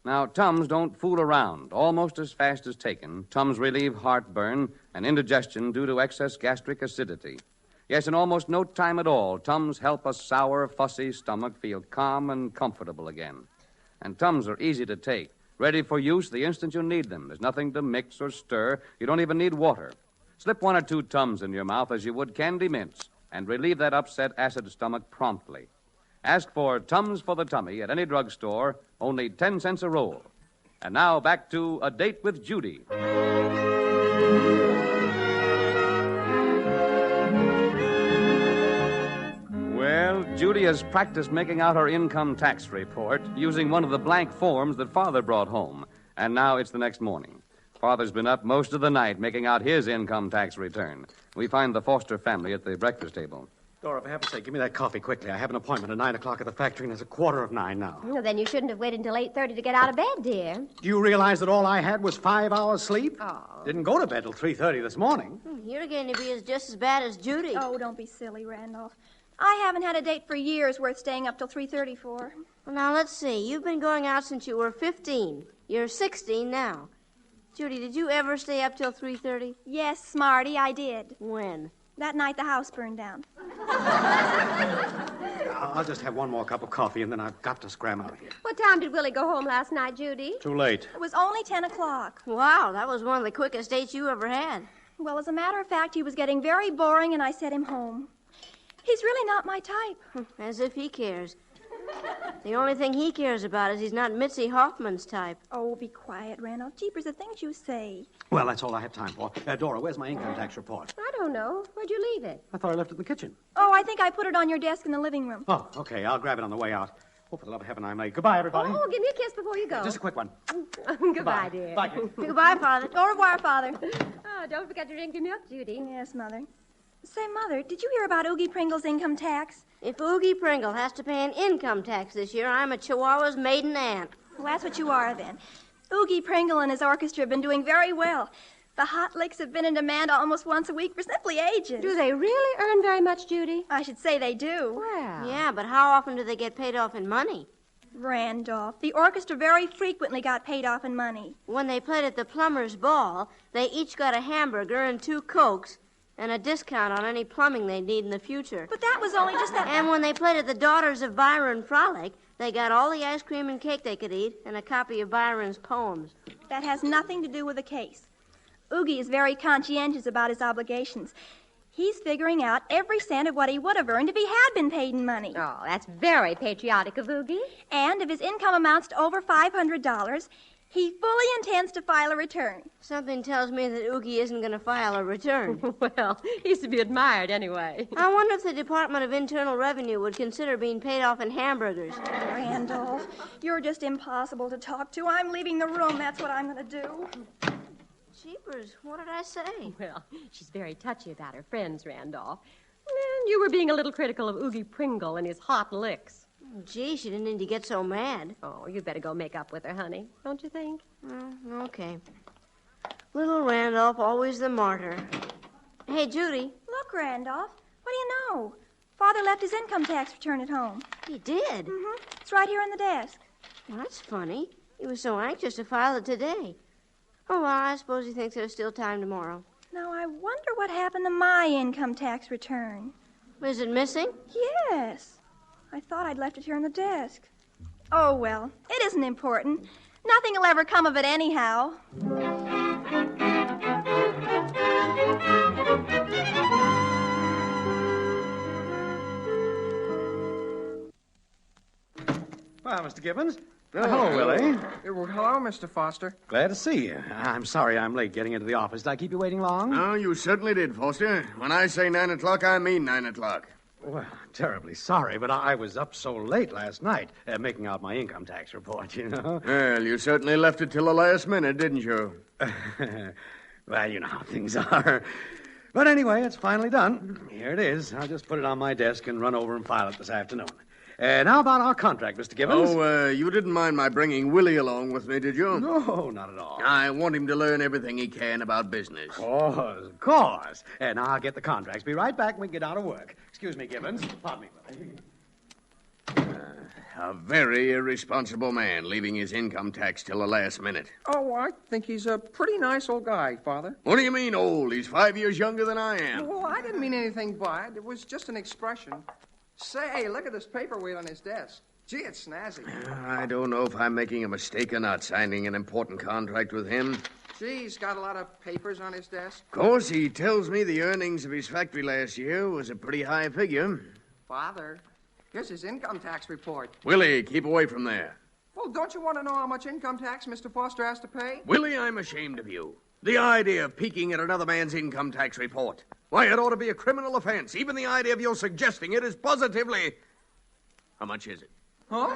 Now, Tums don't fool around. Almost as fast as taken, Tums relieve heartburn and indigestion due to excess gastric acidity. Yes, in almost no time at all, Tums help a sour, fussy stomach feel calm and comfortable again. And Tums are easy to take, ready for use the instant you need them. There's nothing to mix or stir. You don't even need water. Slip 1 or 2 Tums in your mouth as you would candy mints and relieve that upset acid stomach promptly. Ask for Tums for the tummy at any drugstore, only 10 cents a roll. And now back to A Date with Judy. Well, Judy has practiced making out her income tax report using one of the blank forms that Father brought home. And now it's the next morning. Father's been up most of the night making out his income tax return. We find the Foster family at the breakfast table. Dora, for heaven's sake, give me that coffee quickly. I have an appointment at 9 o'clock at the factory, and it's 8:45 now. Well, then you shouldn't have waited until 8:30 to get out of bed, dear. Do you realize that all I had was 5 hours sleep? Oh. Didn't go to bed till 3:30 this morning. You're going to be just as bad as Judy. Oh, don't be silly, Randolph. I haven't had a date for years worth staying up till 3:30 for. Well, now, let's see. You've been going out since you were 15. You're 16 now. Judy, did you ever stay up till 3:30? Yes, Smarty, I did. When? That night the house burned down. I'll just have one more cup of coffee, and then I've got to scram out of here. What time did Willie go home last night, Judy? Too late. It was only 10 o'clock. Wow, that was one of the quickest dates you ever had. Well, as a matter of fact, he was getting very boring, and I sent him home. He's really not my type. As if he cares. The only thing he cares about is he's not Mitzi Hoffman's type. Oh, be quiet, Randolph. Jeepers, the things you say. Well, that's all I have time for. Dora, where's my income tax report? I don't know. Where'd you leave it? I thought I left it in the kitchen. Oh, I think I put it on your desk in the living room. Oh, okay. I'll grab it on the way out. Oh, for the love of heaven, I'm late. Goodbye, everybody. Oh, give me a kiss before you go. Just a quick one. Goodbye, dear. Bye, Kate. Goodbye, Father. Au revoir, Father. Oh, don't forget to drink your milk, Judy. Yes, Mother. Say, Mother, did you hear about Oogie Pringle's income tax? If Oogie Pringle has to pay an income tax this year, I'm a Chihuahua's maiden aunt. Well, that's what you are, then. Oogie Pringle and his orchestra have been doing very well. The hot licks have been in demand almost once a week for simply ages. Do they really earn very much, Judy? I should say they do. Well. Yeah, but how often do they get paid off in money? Randolph, the orchestra very frequently got paid off in money. When they played at the Plumber's Ball, they each got a hamburger and 2 Cokes and a discount on any plumbing they need in the future. But that was only just that... And when they played at the Daughters of Byron Frolic, they got all the ice cream and cake they could eat and a copy of Byron's poems. That has nothing to do with the case. Oogie is very conscientious about his obligations. He's figuring out every cent of what he would have earned if he had been paid in money. Oh, that's very patriotic of Oogie. And if his income amounts to over $500, he fully intends to file a return. Something tells me that Oogie isn't going to file a return. Well, he's to be admired anyway. I wonder if the Department of Internal Revenue would consider being paid off in hamburgers. Randolph, you're just impossible to talk to. I'm leaving the room. That's what I'm going to do. Jeepers, what did I say? Well, she's very touchy about her friends, Randolph. And you were being a little critical of Oogie Pringle and his hot licks. Gee, she didn't need to get so mad. Oh, you'd better go make up with her, honey. Don't you think? Okay. Little Randolph, always the martyr. Hey, Judy. Look, Randolph, what do you know? Father left his income tax return at home. He did? Mm-hmm. It's right here on the desk. Well, that's funny. He was so anxious to file it today. Oh, well, I suppose he thinks there's still time tomorrow. Now, I wonder what happened to my income tax return. Is it missing? Yes. I thought I'd left it here on the desk. Oh, well, it isn't important. Nothing will ever come of it anyhow. Well, Mr. Gibbons, Hello, Willie. Well, hello, Mr. Foster. Glad to see you. I'm sorry I'm late getting into the office. Did I keep you waiting long? No, you certainly did, Foster. When I say 9 o'clock, I mean 9 o'clock. Well, terribly sorry, but I was up so late last night making out my income tax report, you know. Well, you certainly left it till the last minute, didn't you? Well, you know how things are. But anyway, it's finally done. Here it is. I'll just put it on my desk and run over and file it this afternoon. How about our contract, Mr. Gibbons? Oh, you didn't mind my bringing Willie along with me, did you? No, not at all. I want him to learn everything he can about business. Of course. And I'll get the contracts. Be right back when we get out of work. Excuse me, Gibbons. Pardon me, Willie. A very irresponsible man, leaving his income tax till the last minute. Oh, I think he's a pretty nice old guy, Father. What do you mean old? He's 5 years younger than I am. Oh, I didn't mean anything by it. It was just an expression. Say, look at this paperweight on his desk. Gee, it's snazzy. I don't know if I'm making a mistake or not signing an important contract with him. Gee, he's got a lot of papers on his desk. Of course, he tells me the earnings of his factory last year was a pretty high figure. Father, here's his income tax report. Willie, keep away from there. Well, don't you want to know how much income tax Mr. Foster has to pay? Willie, I'm ashamed of you. The idea of peeking at another man's income tax report. Why, it ought to be a criminal offense. Even the idea of your suggesting it is positively... How much is it? Huh?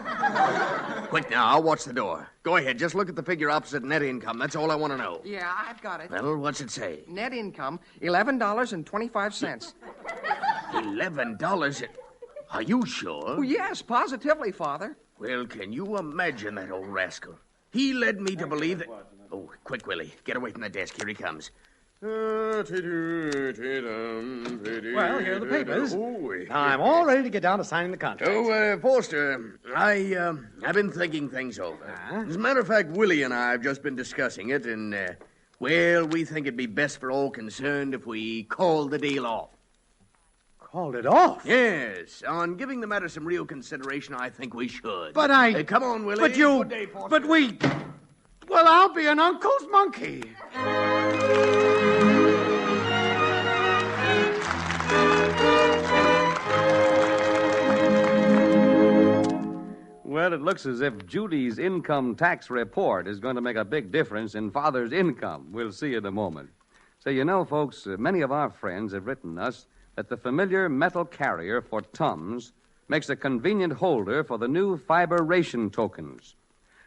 Quick now, I'll watch the door. Go ahead, just look at the figure opposite net income. That's all I want to know. Yeah, I've got it. Well, what's it say? Net income, $11.25. $11? Are you sure? Oh, yes, positively, Father. Well, can you imagine that old rascal? He led me to believe that... Oh, quick, Willie. Get away from the desk. Here he comes. Well, here are the papers. Now, I'm all ready to get down to signing the contract. Oh, Foster, I've been thinking things over. As a matter of fact, Willie and I have just been discussing it, and, well, we think it'd be best for all concerned if we called the deal off. Called it off? Yes. On giving the matter some real consideration, I think we should. But I... come on, Willie. But you... Good day, Foster. But we... Well, I'll be an uncle's monkey. Well, it looks as if Judy's income tax report is going to make a big difference in Father's income. We'll see in a moment. So, you know, folks, many of our friends have written us that the familiar metal carrier for Tums makes a convenient holder for the new fiber ration tokens.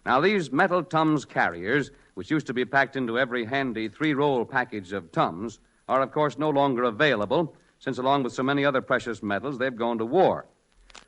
Now, these metal Tums carriers, which used to be packed into every handy 3-roll package of Tums, are, of course, no longer available, since along with so many other precious metals, they've gone to war.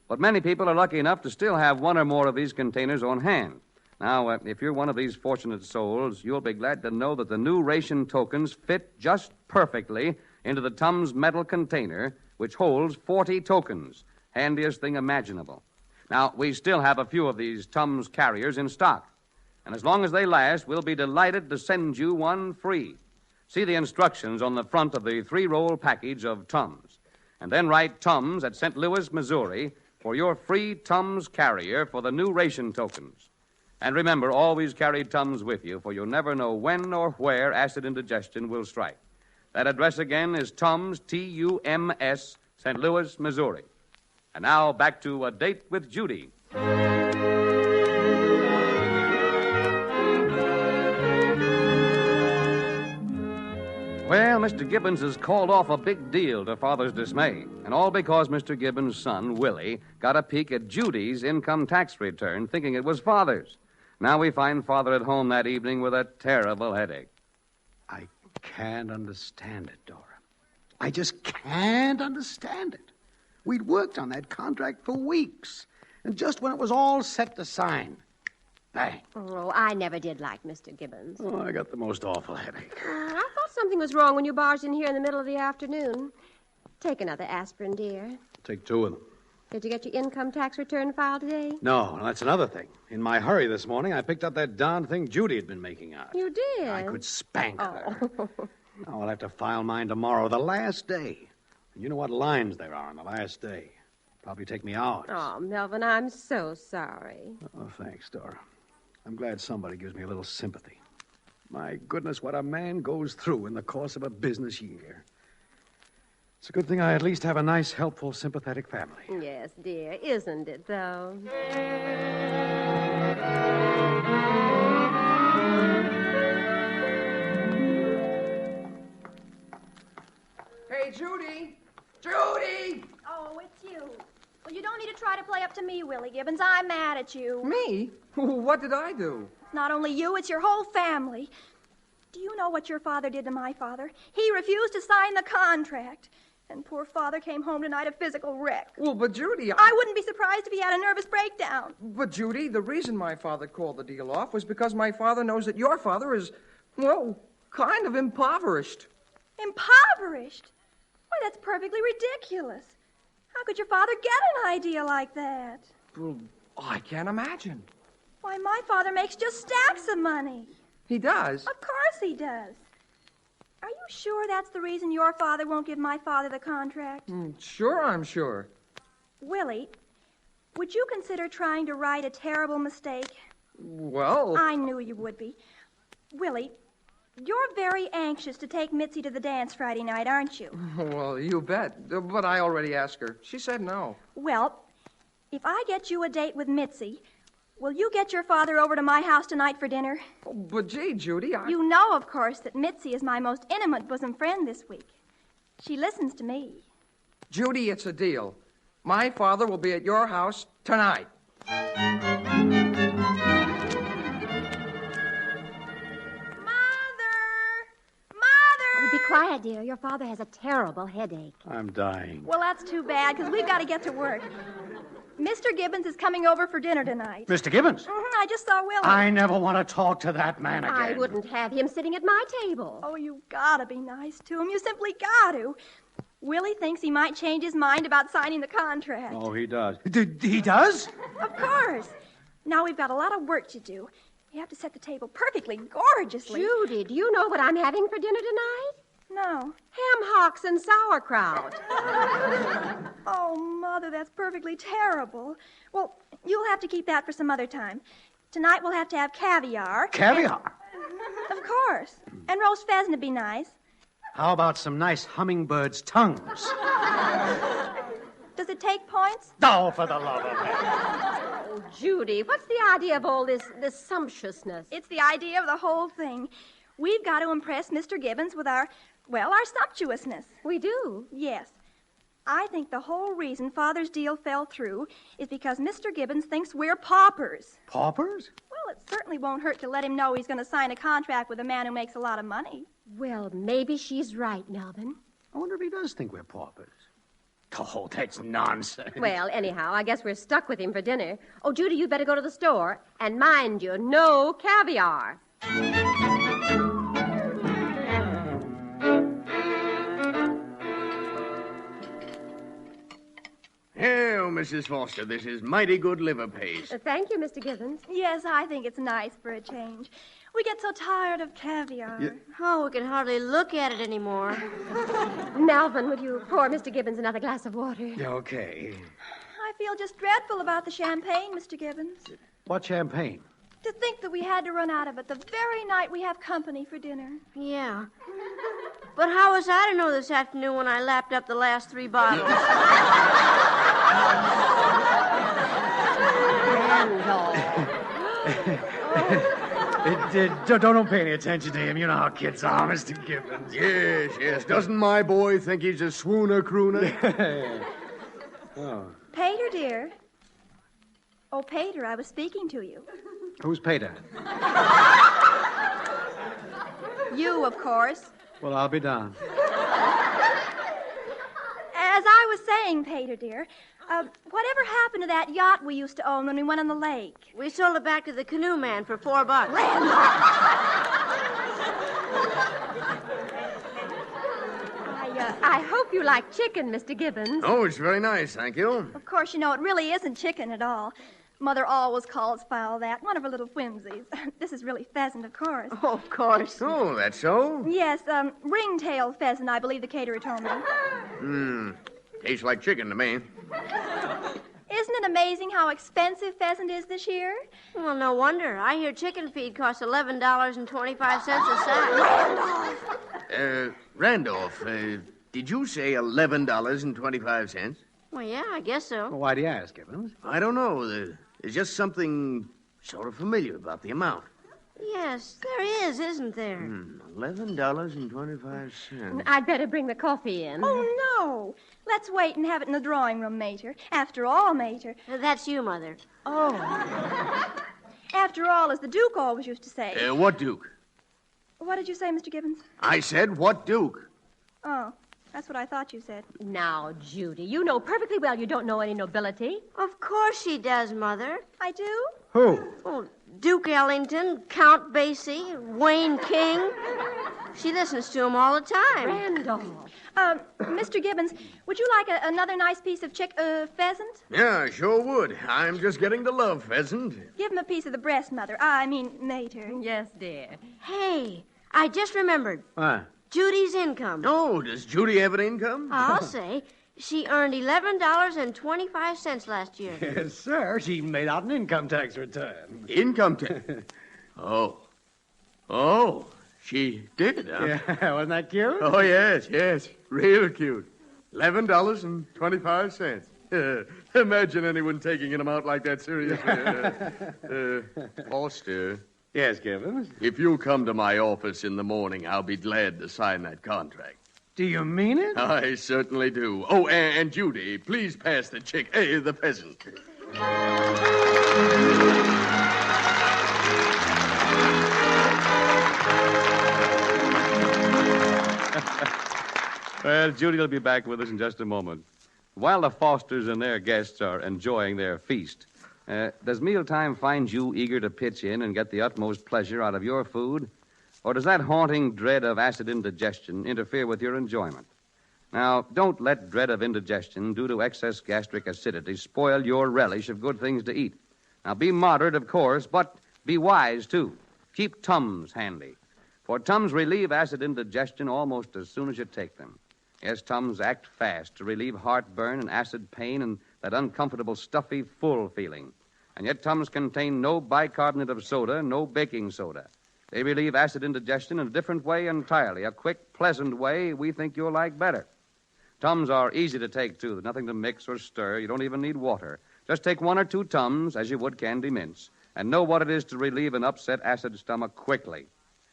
But many people are lucky enough to still have one or more of these containers on hand. Now, if you're one of these fortunate souls, you'll be glad to know that the new ration tokens fit just perfectly into the Tums metal container, which holds 40 tokens, handiest thing imaginable. Now, we still have a few of these Tums carriers in stock. And as long as they last, we'll be delighted to send you one free. See the instructions on the front of the 3-roll package of Tums. And then write Tums at St. Louis, Missouri, for your free Tums carrier for the new ration tokens. And remember, always carry Tums with you, for you'll never know when or where acid indigestion will strike. That address again is Tums, T-U-M-S, St. Louis, Missouri. And now, back to A Date with Judy. Well, Mr. Gibbons has called off a big deal to Father's dismay, and all because Mr. Gibbons' son, Willie, got a peek at Judy's income tax return, thinking it was Father's. Now we find Father at home that evening with a terrible headache. I can't understand it, Dora. I just can't understand it. We'd worked on that contract for weeks, and just when it was all set to sign, bang. Oh, I never did like Mr. Gibbons. Oh, I got the most awful headache. I thought something was wrong when you barged in here in the middle of the afternoon. Take another aspirin, dear. Take 2 of them. Did you get your income tax return filed today? No, that's another thing. In my hurry this morning, I picked up that darn thing Judy had been making out. You did? I could spank her. Oh. Now I'll have to file mine tomorrow, the last day. And you know what lines there are on the last day. Probably take me hours. Oh, Melvin, I'm so sorry. Oh, thanks, Dora. I'm glad somebody gives me a little sympathy. My goodness, what a man goes through in the course of a business year. It's a good thing I at least have a nice, helpful, sympathetic family. Yes, dear. Isn't it, though? Hey, Judy! Judy! Oh, it's you. Well, you don't need to try to play up to me, Willie Gibbons. I'm mad at you. Me? What did I do? It's not only you, it's your whole family. Do you know what your father did to my father? He refused to sign the contract. And poor father came home tonight a physical wreck. Well, but Judy, I wouldn't be surprised if he had a nervous breakdown. But Judy, the reason my father called the deal off was because my father knows that your father is, well, kind of impoverished. Impoverished? Why, that's perfectly ridiculous. How could your father get an idea like that? Well, I can't imagine. Why, my father makes just stacks of money. He does? Of course he does. Are you sure that's the reason your father won't give my father the contract? Sure, I'm sure. Willie, would you consider trying to right a terrible mistake? Well... I knew you would be. Willie, you're very anxious to take Mitzi to the dance Friday night, aren't you? Well, you bet. But I already asked her. She said no. Well, if I get you a date with Mitzi, will you get your father over to my house tonight for dinner? Oh, but gee, Judy, You know, of course, that Mitzi is my most intimate bosom friend this week. She listens to me. Judy, it's a deal. My father will be at your house tonight. Be quiet, dear. Your father has a terrible headache. I'm dying. Well, that's too bad, because we've got to get to work. Mr. Gibbons is coming over for dinner tonight. Mr. Gibbons? I just saw Willie. I never want to talk to that man again. I wouldn't have him sitting at my table. Oh, you gotta be nice to him. You simply gotta. Willie thinks he might change his mind about signing the contract. Oh, he does. He does? Of course. Now we've got a lot of work to do. We have to set the table perfectly gorgeously. Judy, do you know what I'm having for dinner tonight? No. Ham hocks and sauerkraut. Oh, Mother, that's perfectly terrible. Well, you'll have to keep that for some other time. Tonight we'll have to have caviar. Caviar? Of course. And roast pheasant would be nice. How about some nice hummingbird's tongues? Does it take points? Oh, for the love of heaven. Oh, Judy, what's the idea of all this sumptuousness? It's the idea of the whole thing. We've got to impress Mr. Gibbons with our sumptuousness. We do? Yes. I think the whole reason Father's deal fell through is because Mr. Gibbons thinks we're paupers. Paupers? Well, it certainly won't hurt to let him know he's going to sign a contract with a man who makes a lot of money. Well, maybe she's right, Melvin. I wonder if he does think we're paupers. Oh, that's nonsense. Well, anyhow, I guess we're stuck with him for dinner. Oh, Judy, you'd better go to the store. And mind you, no caviar. Oh, Mrs. Foster, this is mighty good liver paste. Thank you, Mr. Gibbons. Yes, I think it's nice for a change. We get so tired of caviar. Yeah. Oh, we can hardly look at it anymore. Melvin, would you pour Mr. Gibbons another glass of water? Okay. I feel just dreadful about the champagne, Mr. Gibbons. What champagne? To think that we had to run out of it the very night we have company for dinner. Yeah. But how was I to know this afternoon when I lapped up the last 3 bottles? Don't pay any attention to him. You know how kids are, Mr. Gibbons. Yes. Doesn't my boy think he's a swooner crooner? Oh. Pater, dear. Oh, Pater, I was speaking to you. Who's Peter? You, of course. Well, I'll be down. As I was saying, Pater, dear, whatever happened to that yacht we used to own when we went on the lake? We sold it back to the canoe man for $4. I hope you like chicken, Mr. Gibbons. Oh, it's very nice, thank you. Of course, you know, it really isn't chicken at all. Mother always calls fowl that. One of her little whimsies. This is really pheasant, of course. Oh, of course. Oh, that's so? Yes, ring-tailed pheasant, I believe the caterer told me. Tastes like chicken to me. Isn't it amazing how expensive pheasant is this year? Well, no wonder. I hear chicken feed costs $11.25 a sack. Randolph, Did you say $11.25? Well, yeah, I guess so. Well, why do you ask, Gibbons? I don't know. There's just something sort of familiar about the amount. Yes, there is, isn't there? $11.25. I'd better bring the coffee in. Oh, no. Let's wait and have it in the drawing room, Mater. After all, Mater. That's you, Mother. Oh. After all, as the Duke always used to say. What Duke? What did you say, Mr. Gibbons? I said, what Duke? Oh, that's what I thought you said. Now, Judy, you know perfectly well you don't know any nobility. Of course she does, Mother. I do? Who? Oh, Duke Ellington, Count Basie, Wayne King. She listens to them all the time. Randolph. Mr. Gibbons, would you like another nice piece of pheasant? Yeah, sure would. I'm just getting to love pheasant. Give him a piece of the breast, Mother. I mean, Mater. Yes, dear. Hey, I just remembered. What? Judy's income. Oh, does Judy have an income? I'll say. She earned $11.25 last year. Yes, sir. She made out an income tax return. Income tax? Oh, she did, huh? Yeah, wasn't that cute? Oh, yes. Real cute. $11.25. Imagine anyone taking an amount like that seriously. Foster. Yes, Gibbons? If you'll come to my office in the morning, I'll be glad to sign that contract. Do you mean it? I certainly do. Oh, and Judy, please pass the the pheasant. Well, Judy will be back with us in just a moment. While the Fosters and their guests are enjoying their feast, does mealtime find you eager to pitch in and get the utmost pleasure out of your food? Or does that haunting dread of acid indigestion interfere with your enjoyment? Now, don't let dread of indigestion due to excess gastric acidity spoil your relish of good things to eat. Now, be moderate, of course, but be wise, too. Keep Tums handy. For Tums relieve acid indigestion almost as soon as you take them. Yes, Tums act fast to relieve heartburn and acid pain and that uncomfortable, stuffy, full feeling. And yet Tums contain no bicarbonate of soda, no baking soda. They relieve acid indigestion in a different way entirely, a quick, pleasant way we think you'll like better. Tums are easy to take, too. There's nothing to mix or stir. You don't even need water. Just take 1 or 2 Tums, as you would candy mints, and know what it is to relieve an upset acid stomach quickly.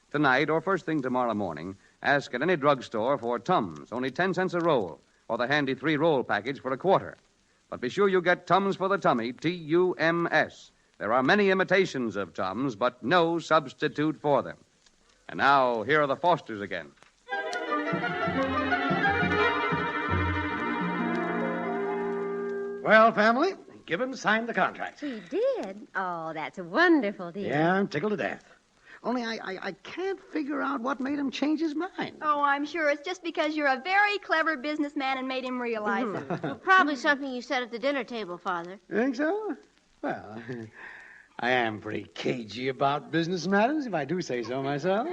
Tonight, or first thing tomorrow morning, ask at any drugstore for Tums, only 10 cents a roll, or the handy 3-roll package for $0.25. But be sure you get Tums for the tummy, Tums. There are many imitations of Tums, but no substitute for them. And now, here are the Fosters again. Well, family, Gibbons signed the contract. He did? Oh, that's wonderful, dear. Yeah, I'm tickled to death. Only I can't figure out what made him change his mind. Oh, I'm sure it's just because you're a very clever businessman and made him realize it. Well, probably something you said at the dinner table, Father. Think so? Well, I am pretty cagey about business matters, if I do say so myself.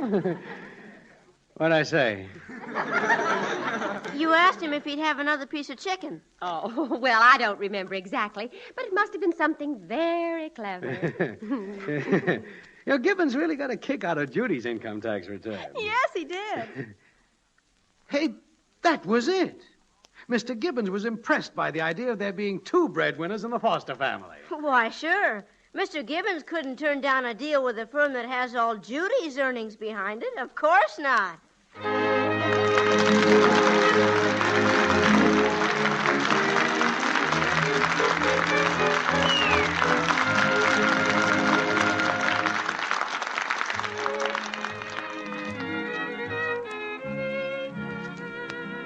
What'd I say? You asked him if he'd have another piece of chicken. Oh, well, I don't remember exactly, but it must have been something very clever. You know, Gibbons really got a kick out of Judy's income tax return. Yes, he did. Hey, that was it. Mr. Gibbons was impressed by the idea of there being 2 breadwinners in the Foster family. Why, sure. Mr. Gibbons couldn't turn down a deal with a firm that has all Judy's earnings behind it. Of course not.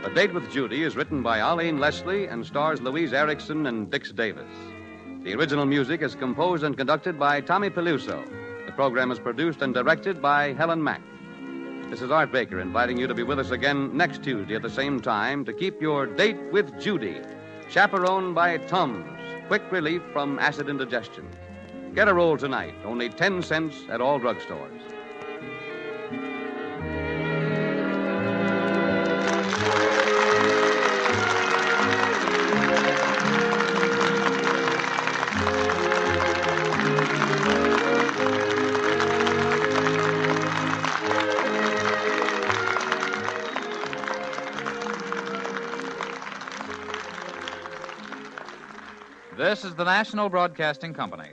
A Date with Judy is written by Arlene Leslie and stars Louise Erickson and Dix Davis. The original music is composed and conducted by Tommy Peluso. The program is produced and directed by Helen Mack. This is Art Baker inviting you to be with us again next Tuesday at the same time to keep your Date with Judy, chaperoned by Tums, quick relief from acid indigestion. Get a roll tonight, only 10 cents at all drugstores. This is the National Broadcasting Company.